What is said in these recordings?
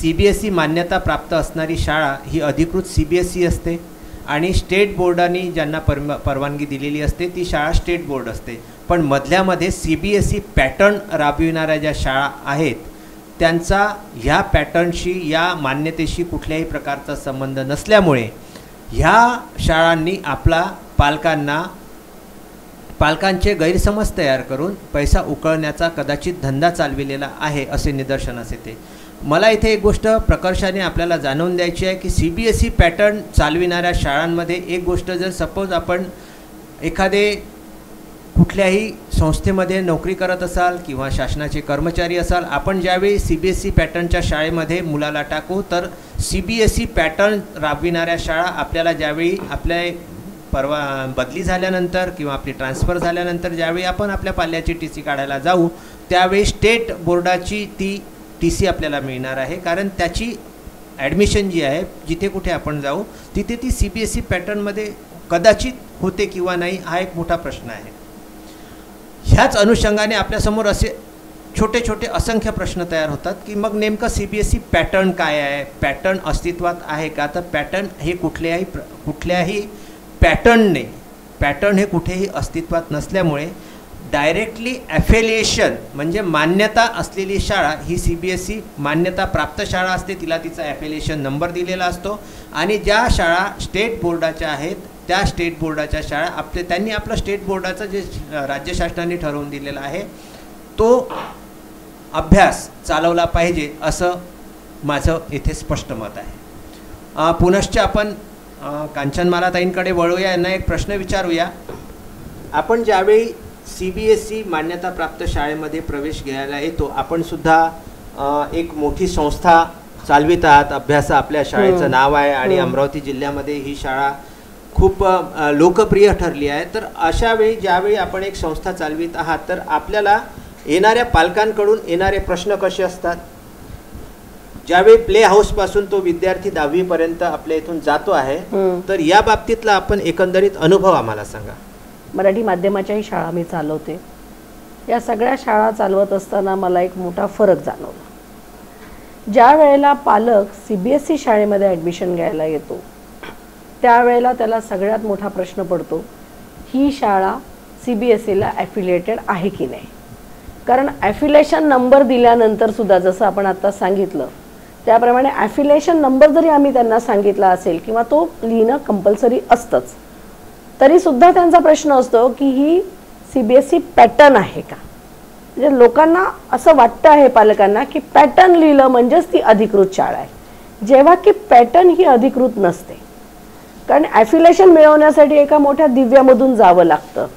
CBSE मान्यता प्राप्त असणारी शाळा ही अधिकृत CBSE असते आणि स्टेट बोर्डाने ज्यांना परवानगी दिलेली असते ती शाळा स्टेट बोर्ड असते। पण मधल्यामध्ये CBSE पॅटर्न राबविणाऱ्या ज्या शाळा आहेत त्यांचा ह्या पॅटर्नशी या मान्यतेशी कुठल्याही प्रकारचा संबंध नसल्यामुळे ह्या शाळांनी आपला पालकांचे गैरसमज तयार करून पैसा उकळण्याचा कदाचित धंदा चालविलेला आहे असे निदर्शनास येते। मला इथे एक गोष्ट प्रकर्षाने आपल्याला जाणवून द्यायची आहे की CBSE पॅटर्न चालविणाऱ्या शाळांमध्ये एक गोष्ट, जर सपोज आपण एखादे कुठल्याही संस्थेमध्ये नोकरी करत असाल किंवा शासनाचे कर्मचारी असाल, आपण ज्यावेळी CBSE पॅटर्नच्या शाळेमध्ये मुलाला टाकू तर CBSE पॅटर्न राबविणाऱ्या शाळा आपल्याला ज्यावेळी आपल्या बदली झाल्यानंतर किंवा आपली ट्रान्सफर झाल्यानंतर ज्यावेळी आपण आपल्या पाल्याची TC काढायला जाऊ त्यावेळी स्टेट बोर्डाची ती TC आपल्याला मिळणार आहे, कारण त्याची ॲडमिशन जी आहे जिथे कुठे आपण जाऊ तिथे ती CBSE पॅटर्नमध्ये कदाचित होते किंवा नाही हा एक मोठा प्रश्न आहे। ह्याच अनुषंगाने आपल्यासमोर असे छोटे छोटे असंख्य प्रश्न तयार होतात की मग नेमकं CBSE पॅटर्न काय आहे, पॅटर्न अस्तित्वात आहे का? तर पॅटर्न हे कुठल्याही पॅटर्न हे कुठेही अस्तित्वात नसल्यामुळे डायरेक्टली ॲफिलिएशन म्हणजे मान्यता असलेली शाळा ही CBSE मान्यता प्राप्त शाळा असते, तिला तिचा ॲफिलिएशन नंबर दिलेला असतो आणि ज्या शाळा स्टेट बोर्डाच्या आहेत त्या स्टेट बोर्डाच्या शाळा त्यांनी आपलं स्टेट बोर्डाचं जे राज्य शासनाने ठरवून दिलेला आहे तो अभ्यास चालवला पाहिजे असं माझं इथे स्पष्ट मत आहे। पुनश्च आपण कांचनमालाताईंकडे वळूया, यांना एक प्रश्न विचारूया। आपण ज्यावेळी CBSE मान्यता प्राप्त शाळेमध्ये प्रवेश घ्यायला येतो आपण सुद्धा एक मोठी संस्था चालवित आहात, अभ्यासा आपल्या शाळेचं नाव आहे आणि अमरावती जिल्ह्यामध्ये ही शाळा खूप लोकप्रिय ठरली आहे। तर अशा वेळी ज्यावेळी आपण एक संस्था चालवित आहात तर आपल्याला येणाऱ्या पालकांकडून येणारे प्रश्न कसे असतात? ज्यावेळी प्ले हाऊसपासून तो विद्यार्थी 10वी पर्यंत आपल्या इथून जातो आहे तर या बाबतीतला आपण एकंदरीत अनुभव आम्हाला सांगा। मराठी माध्यमाच्याही शाळा मी चालवते, या सगळ्या शाळा चालवत असताना मला एक मोठा फरक जाणवला। ज्या वेळेला पालक CBSE शाळेमध्ये ॲडमिशन घ्यायला येतो त्यावेळेला त्याला सगळ्यात मोठा प्रश्न पडतो ही शाळा CBSEला ॲफिलिएटेड आहे की नाही। कारण ॲफिलिएशन नंबर दिल्यानंतर सुद्धा जसं आपण आता सांगितलं त्याप्रमाणे ॲफिलिएशन नंबर जरी आम्ही त्यांना सांगितला असेल किंवा तो लिहिणं कंपल्सरी असतंच तरीसुद्धा त्यांचा प्रश्न असतो की ही CBSE पॅटर्न आहे का। म्हणजे लोकांना असं वाटतं आहे पालकांना की पॅटर्न लिहिलं म्हणजेच ती अधिकृत शाळा आहे, जेव्हा की पॅटर्न ही अधिकृत नसते। कारण ॲफिलिएशन मिळवण्यासाठी एका मोठ्या दिव्यामधून जावं लागतं।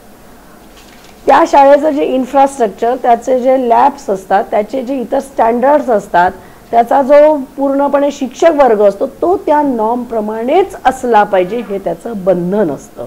त्या शाळेचं जे इन्फ्रास्ट्रक्चर, त्याचे जे लॅब्स असतात, त्याचे जे इतर स्टँडर्ड्स असतात, त्याचा जो पूर्णपणे शिक्षक वर्ग असतो तो त्या नॉर्मप्रमाणेच असला पाहिजे हे त्याचं बंधन असतं।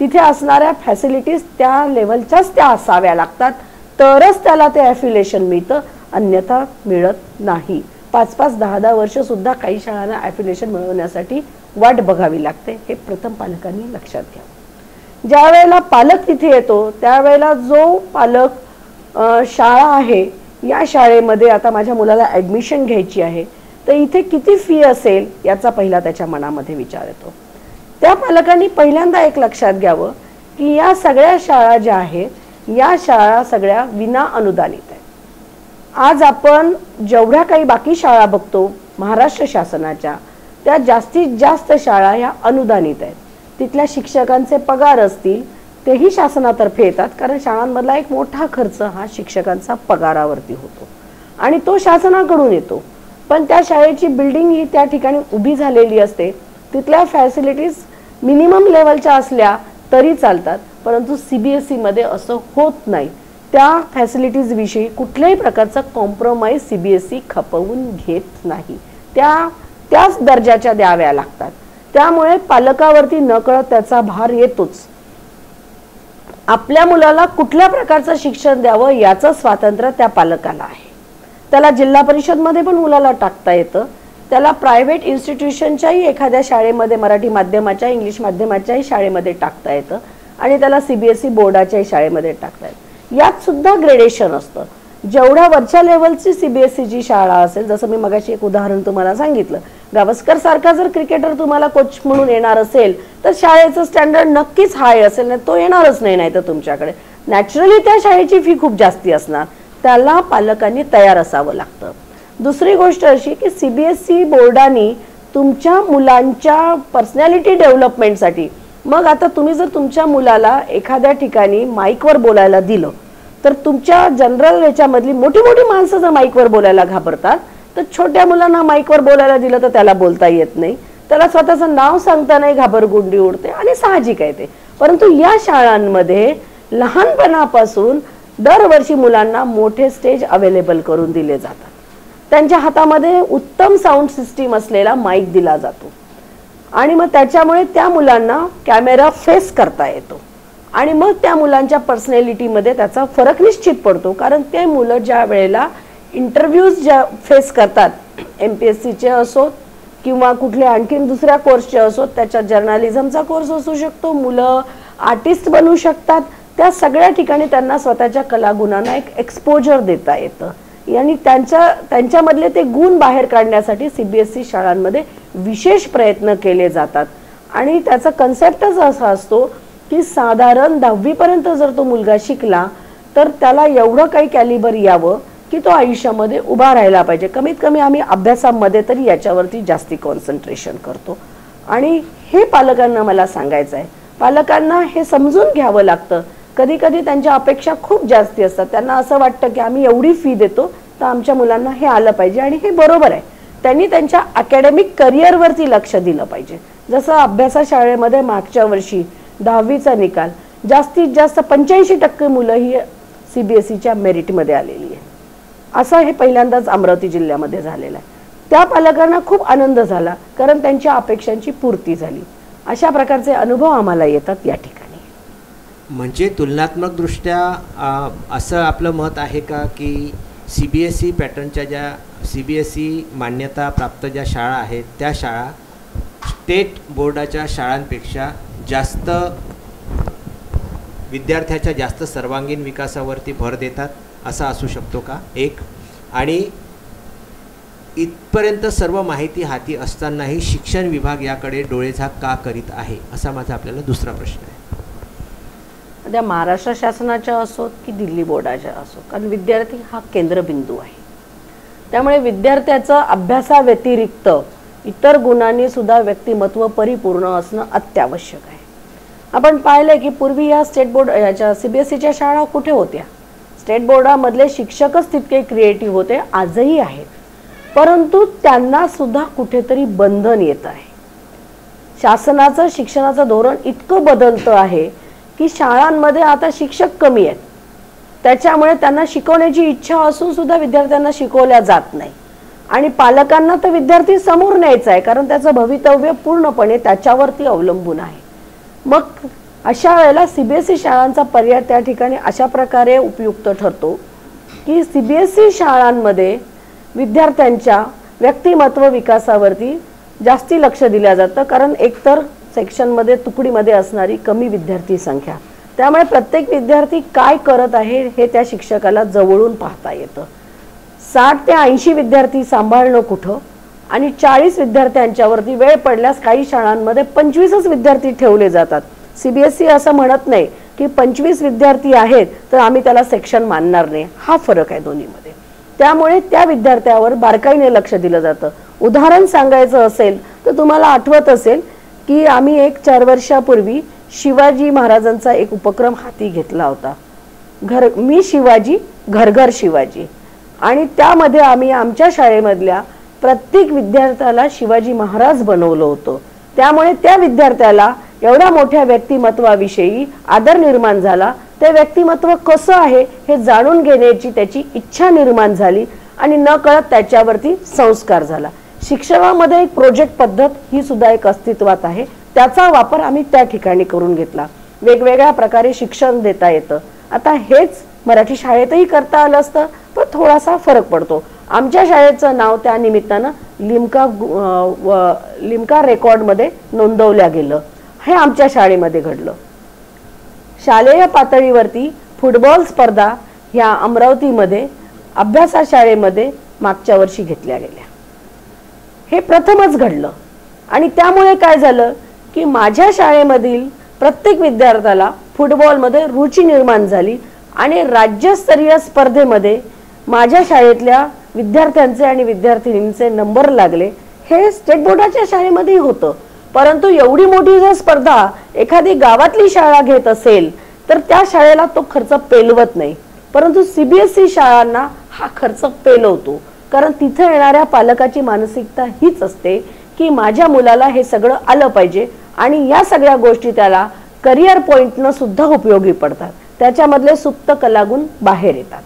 तिथे असणाऱ्या फॅसिलिटीज त्या लेवलच्याच त्या असाव्या लागतात तरच त्याला ते ॲफिलिएशन मिळतं, अन्यथा मिळत नाही। 5-5, 10-10 वर्षसुद्धा काही शाळांना ॲफिलिएशन मिळवण्यासाठी वाट बघावी लागते, हे प्रथम पालकांनी लक्षात घ्यावं। ज्या वेळेला पालक तिथे येतो त्यावेळेला जो पालक शाळा आहे या शाळेमध्ये आता माझ्या मुलाला ॲडमिशन घ्यायची आहे तर इथे किती फी असेल याचा पहिला त्याच्या मनामध्ये विचार येतो। त्या पालकांनी पहिल्यांदा एक लक्षात घ्यावं की या सगळ्या शाळा ज्या आहेत या शाळा सगळ्या विना अनुदानित आहेत। आज आपण जेवढ्या काही बाकी शाळा बघतो महाराष्ट्र शासनाच्या त्या जास्तीत जास्त शाळा ह्या अनुदानित आहेत। तिथल्या शिक्षकांचे पगार असतील तेही शासनातर्फे येतात, कारण शाळांमधला एक मोठा खर्च हा शिक्षकांचा पगारावरती होतो आणि तो शासनाकडून येतो। पण त्या शाळेची बिल्डिंग ही त्या ठिकाणी उभी झालेली असते, तिथल्या फॅसिलिटीज मिनिमम लेवलच्या असल्या तरी चालतात, परंतु CBSE मध्ये असं होत नाही। त्या फॅसिलिटीज विषयी कुठल्याही प्रकारचा कॉम्प्रोमाइज CBSE खपवून घेत नाही, त्याच दर्जाच्या द्याव्या लागतात। त्यामुळे पालकावरती नकळत त्याचा भार येतोच। आपल्या मुलाला कुठल्या प्रकारचं शिक्षण द्यावं याचं स्वातंत्र्य त्या पालकाला आहे। त्याला जिल्हा परिषदमध्ये पण मुलाला टाकता येतं, त्याला प्रायव्हेट इन्स्टिट्यूशनच्याही एखाद्या शाळेमध्ये मराठी माध्यमाच्या इंग्लिश माध्यमाच्याही शाळेमध्ये टाकता येतं आणि त्याला CBSE बोर्डाच्याही शाळेमध्ये टाकता येतं। यात सुद्धा ग्रेडेशन असतं। जेवढ्या वरच्या लेवलची CBSEची शाळा असेल, जसं मी मगाशी एक उदाहरण तुम्हाला सांगितलं, गावस्कर सारखा जर क्रिकेटर तुम्हाला कोच म्हणून येणार असेल तर शाळेचं स्टँडर्ड नक्कीच हाय असेल, नाही तो येणारच नाही तर तुमच्याकडे नॅचरली त्या शाळेची फी खूप जास्ती असणार, त्याला पालकांनी तयार असावं लागतं. दुसरी गोष्ट अशी की CBSE बोर्डाने तुमच्या मुलांच्या पर्सनॅलिटी डेव्हलपमेंटसाठी, मग आता तुम्ही जर तुमच्या मुलाला एखाद्या ठिकाणी माईकवर बोलायला दिलं तर तुमच्या जनरल याच्यामधली मोठी मोठी माणसं जर माईकवर बोलायला घाबरतात तर छोट्या मुलांना माईकवर बोलायला दिलं तर त्याला बोलता येत नाही, त्याला स्वतःचं नाव सांगता नाही, घाबरगुंडी उडते आणि साहजिक आहे ते. परंतु या शाळांमध्ये लहानपणापासून दरवर्षी मुलांना मोठे स्टेज अवेलेबल करून दिले जातात. त्यांच्या हातामध्ये उत्तम साऊंड सिस्टीम असलेला माईक दिला जातो आणि मग त्याच्यामुळे त्या मुलांना कॅमेरा फेस करता येतो आणि मग त्या मुलांच्या पर्सनॅलिटीमध्ये त्याचा फरक निश्चित पडतो. कारण ते मुलं ज्या वेळेला इंटरव्ह्यूज ज्या फेस करतात, MPSCचे असोत किंवा कुठल्या आणखीन दुसऱ्या कोर्सचे असोत, त्याच्यात जर्नालिझमचा कोर्स असू शकतो, मुलं आर्टिस्ट बनू शकतात, त्या सगळ्या ठिकाणी त्यांना स्वतःच्या कलागुणांना एक एक्सपोजर देता येतं आणि त्यांच्यामधले ते गुण बाहेर काढण्यासाठी CBSE शाळांमध्ये विशेष प्रयत्न केले जातात. आणि त्याचा कन्सेप्टच असा असतो की साधारण 10वी पर्यंत जर तो मुलगा शिकला तर त्याला एवढं काही कॅलिबर यावं की तो आयुष्यामध्ये उभा राहायला पाहिजे. कमीत कमी आम्ही अभ्यासामध्ये तरी याच्यावरती जास्ती कॉन्सन्ट्रेशन करतो आणि हे पालकांना मला सांगायचं आहे. पालकांना हे समजून घ्यावं लागतं. कधी कधी त्यांच्या अपेक्षा खूप जास्ती असतात. त्यांना असं वाटतं की आम्ही एवढी फी देतो तर आमच्या मुलांना हे आलं पाहिजे आणि हे बरोबर आहे. त्यांनी त्यांच्या अकॅडमिक करिअरवरती लक्ष दिलं पाहिजे. जसं अभ्यासा शाळेमध्ये मागच्या वर्षी 10वीचा निकाल जास्तीत जास्त 85% मुलं ही CBSEच्या मेरिटमध्ये आलेली आहे. असं हे पहिल्यांदाच अमरावती जिल्ह्यामध्ये झालेलं आहे. त्या पालकांना खूप आनंद झाला कारण त्यांच्या अपेक्षांची पूर्ती झाली. अशा प्रकारचे अनुभव आम्हाला येतात या ठिकाणी. म्हणजे तुलनात्मकदृष्ट्या असं आपलं मत आहे का की CBSE पॅटर्नच्या ज्या CBSE मान्यता प्राप्त ज्या शाळा आहेत त्या शाळा स्टेट बोर्डाच्या शाळांपेक्षा जास्त विद्यार्थ्याच्या जास्त सर्वांगीण विकासावरती भर देतात असं असू शकतो का एक? आणि इथपर्यंत सर्व माहिती हाती असतानाही शिक्षण विभाग याकडे डोळेझाक का करीत आहे असा माझा आपल्याला दुसरा प्रश्न आहे. त्या महाराष्ट्र शासनाच्या असोत की दिल्ली बोर्डाच्या असो, कारण विद्यार्थी हा केंद्रबिंदू आहे. त्यामुळे विद्यार्थ्याचं अभ्यासाव्यतिरिक्त इतर गुणांनी सुद्धा व्यक्तिमत्व परिपूर्ण असणं अत्यावश्यक आहे. आपण पाहिलं की पूर्वी या स्टेट बोर्ड याच्या CBSEच्या शाळा कुठे होत्या? स्टेट बोर्डामधले शिक्षकच तितके क्रिएटिव्ह होते, आजही आहेत, परंतु त्यांना सुद्धा कुठेतरी बंधन येत आहे. शासनाचं शिक्षणाचं धोरण इतकं बदलतं आहे की शाळांमध्ये आता शिक्षक कमी आहेत. त्याच्यामुळे त्यांना शिकवण्याची इच्छा असून सुद्धा विद्यार्थ्यांना शिकवल्या जात नाही आणि पालकांना तर विद्यार्थी समोर न्यायचा आहे कारण त्याचं भवितव्य पूर्णपणे त्याच्यावरती अवलंबून आहे. मग अशा वेळेला CBSE शाळांचा पर्याय त्या ठिकाणी अशा प्रकारे उपयुक्त ठरतो की CBSE शाळांमध्ये विद्यार्थ्यांच्या व्यक्तिमत्व विकासावरती जास्ती लक्ष दिलं जातं. कारण एकतर सेक्शनमध्ये तुकडीमध्ये असणारी कमी विद्यार्थी संख्या, त्यामुळे प्रत्येक विद्यार्थी काय करत आहे हे त्या शिक्षकाला जवळून पाहता येतं. 60 ते 80 विद्यार्थी सांभाळणं कुठं आणि 40 विद्यार्थ्यांच्यावरती वेळ पडल्यास काही शाळांमध्ये 25च विद्यार्थी ठेवले जातात. CBSE असं म्हणत नाही की 25 विद्यार्थी आहेत तर आम्ही त्याला सेक्शन मानणार नाही. हा फरक आहे दोन्हीमध्ये. त्यामुळे त्या विद्यार्थ्यावर बारकाईने लक्ष दिलं जातं. उदाहरण सांगायचं असेल तर तुम्हाला आठवत असेल की आम्ही 4 वर्षापूर्वी शिवाजी महाराजांचा एक उपक्रम हाती घेतला होता, मी शिवाजी घर घर शिवाजी, आणि त्यामध्ये आम्ही आमच्या शाळेमधल्या प्रत्येक विद्यार्थ्याला शिवाजी महाराज बनवलं होतं. त्यामुळे त्या विद्यार्थ्याला एवढ्या मोठ्या व्यक्तिमत्वाविषयी आदर निर्माण झाला. ते व्यक्तिमत्व कसं आहे हे जाणून घेण्याची त्याची इच्छा निर्माण झाली आणि नकळत त्याच्यावरती संस्कार झाला. शिक्षणामध्ये एक प्रोजेक्ट पद्धत ही सुद्धा एक अस्तित्वात आहे. त्याचा वापर आम्ही त्या ठिकाणी करून घेतला. वेगवेगळ्या प्रकारे शिक्षण देता येतं. आता हेच मराठी शाळेतही करता आलं असतं पण थोडासा फरक पडतो. आमच्या शाळेचं नाव त्या निमित्तानं लिम्का रेकॉर्डमध्ये नोंदवल्या गेलं. हे आमच्या शाळेमध्ये घडलं. शालेय पातळीवरती फुटबॉल स्पर्धा ह्या अमरावतीमध्ये अभ्यासा शाळेमध्ये मागच्या वर्षी घेतल्या गेल्या. हे प्रथमच घडलं आणि त्यामुळे काय झालं की माझ्या शाळेमधील प्रत्येक विद्यार्थ्याला फुटबॉलमध्ये रुची निर्माण झाली आणि राज्यस्तरीय स्पर्धेमध्ये माझ्या शाळेतल्या विद्यार्थ्यांचे आणि विद्यार्थिनींचे नंबर लागले. हे स्टेट बोर्डाच्या शाळेमध्येही होतं, परंतु एवढी मोठी जर स्पर्धा एखादी गावातली शाळा घेत असेल तर त्या शाळेला तो खर्च पेलवत नाही, परंतु CBSE शाळांना हा खर्च पेलवतो. कारण तिथे येणाऱ्या पालकाची मानसिकता हीच असते की माझ्या मुलाला हे सगळं आलं पाहिजे आणि या सगळ्या गोष्टी त्याला करिअर पॉईंटनं सुद्धा उपयोगी पडतात, त्याच्यामधले सुप्त कलागुण बाहेर येतात.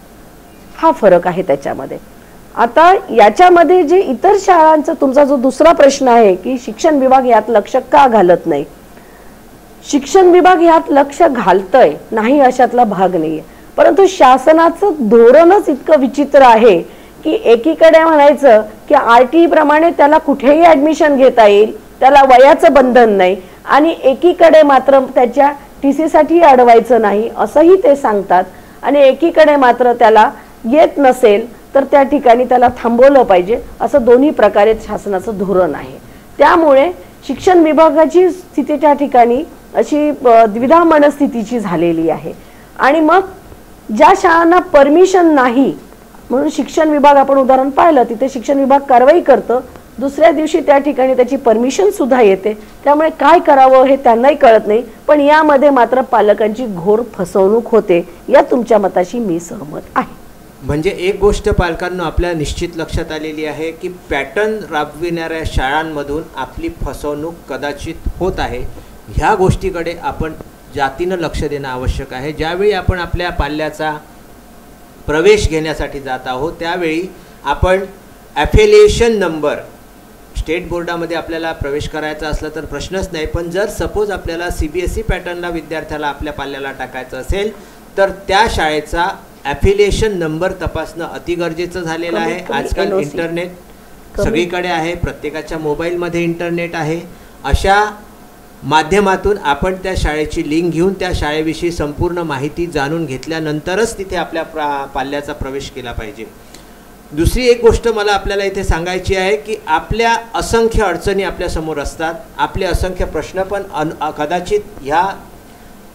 हा फरक आहे त्याच्यामध्ये. आता याच्यामध्ये जे इतर शाळांचा तुमचा जो दुसरा प्रश्न आहे की शिक्षण विभाग यात लक्ष का घालत नाही, शिक्षण विभाग यात लक्ष घालतोय नाही अशातला भाग नाहीये, परंतु शासनाचं धोरणच इतकं विचित्र आहे की एकीकडे म्हणायचं की RTE प्रमाणे त्याला कुठेही ऍडमिशन घेता येईल, त्याला वयाचं बंधन नाही, आणि एकीकडे मात्र त्याच्या TC साठी अडवायचं नाही असंही ते सांगतात, आणि एकीकडे मात्र त्याला येत नसेल तर त्या ठिकाणी त्याला थांबवलं पाहिजे, असं दोन्ही प्रकारे शासनाचं धोरण आहे. त्यामुळे शिक्षण विभागाची स्थिती त्या ठिकाणी अशी द्विधा मनस्थितीची झालेली आहे. आणि मग ज्या शाळांना परमिशन नाही म्हणून शिक्षण विभाग, आपण उदाहरण पाहिलं तिथे शिक्षण विभाग कारवाई करतं, दुसऱ्या दिवशी त्या ठिकाणी त्याची परमिशन सुद्धा येते, त्यामुळे काय करावं हे त्यांनाही कळत नाही. पण यामध्ये मात्र पालकांची घोर फसवणूक होते. या तुमच्या मताशी मी सहमत आहे. म्हणजे एक गोष्ट पालकांना आपल्या निश्चित लक्षात आलेली आहे की पॅटर्न राबविणाऱ्या शाळांमधून आपली फसवणूक कदाचित होत आहे. ह्या गोष्टीकडे आपण जातीनं लक्ष देणं आवश्यक आहे. ज्यावेळी आपण आपल्या पाल्याचा प्रवेश घेण्यासाठी जात आहोत त्यावेळी आपण ॲफिलिएशन नंबर, स्टेट बोर्डामध्ये आपल्याला प्रवेश करायचा असला तर प्रश्नच नाही, पण जर सपोज आपल्याला CBSE पॅटर्नला विद्यार्थ्याला आपल्या पाल्याला टाकायचं असेल तर त्या शाळेचा ॲफिलिएशन नंबर तपासणं अति गरजेचं झालेलं आहे. आजकाल इंटरनेट सगळीकडे आहे, प्रत्येकाच्या मोबाईलमध्ये इंटरनेट आहे. अशा माध्यमातून आपण त्या शाळेची लिंक घेऊन त्या शाळेविषयी संपूर्ण माहिती जाणून घेतल्यानंतरच तिथे आपल्या पाल्याचा प्रवेश केला पाहिजे. दुसरी एक गोष्ट मला आपल्याला इथे सांगायची आहे की आपल्या असंख्य अडचणी आपल्यासमोर असतात, आपले असंख्य प्रश्न पण कदाचित ह्या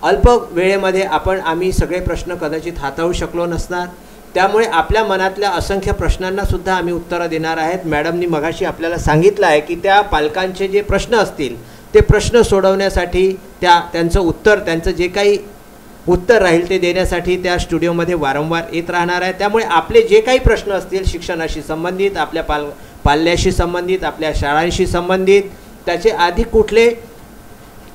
अल्प वेळेमध्ये आम्ही सगळे प्रश्न कदाचित हाताळू शकलो नसणार. त्यामुळे आपल्या मनातल्या असंख्य प्रश्नांना सुद्धा आम्ही उत्तरं देणार आहेत. मॅडमनी मगाशी आपल्याला सांगितलं आहे की त्या पालकांचे जे प्रश्न असतील ते प्रश्न सोडवण्यासाठी त्यांचं उत्तर, त्यांचं जे काही उत्तर राहील ते देण्यासाठी त्या स्टुडिओमध्ये वारंवार येत राहणार आहे. त्यामुळे आपले जे काही प्रश्न असतील शिक्षणाशी संबंधित, आपल्या पाल्याशी संबंधित, आपल्या शाळांशी संबंधित, त्याचे आधी कुठले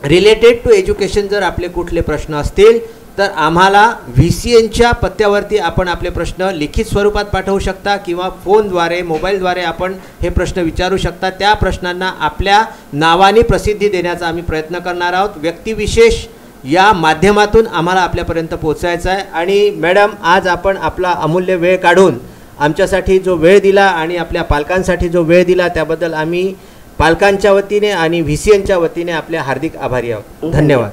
रिलेटेड टू एज्युकेशन जर आपले कुठले प्रश्न असतील तर आम्हाला VCNच्या पत्त्यावरती आपण आपले प्रश्न लिखित स्वरूपात पाठवू शकता किंवा फोनद्वारे, मोबाईलद्वारे आपण हे प्रश्न विचारू शकता. त्या प्रश्नांना आपल्या नावाने प्रसिद्धी देण्याचा आम्ही प्रयत्न करणार आहोत. व्यक्तिविशेष या माध्यमातून आम्हाला आपल्यापर्यंत पोहोचायचं आहे. आणि मॅडम, आज आपण आपला अमूल्य वेळ काढून आमच्यासाठी जो वेळ दिला आणि आपल्या पालकांसाठी जो वेळ दिला त्याबद्दल आम्ही पालकांच्या वतीने आणि VCNच्या वतीने आपले हार्दिक आभारी आहोत. धन्यवाद.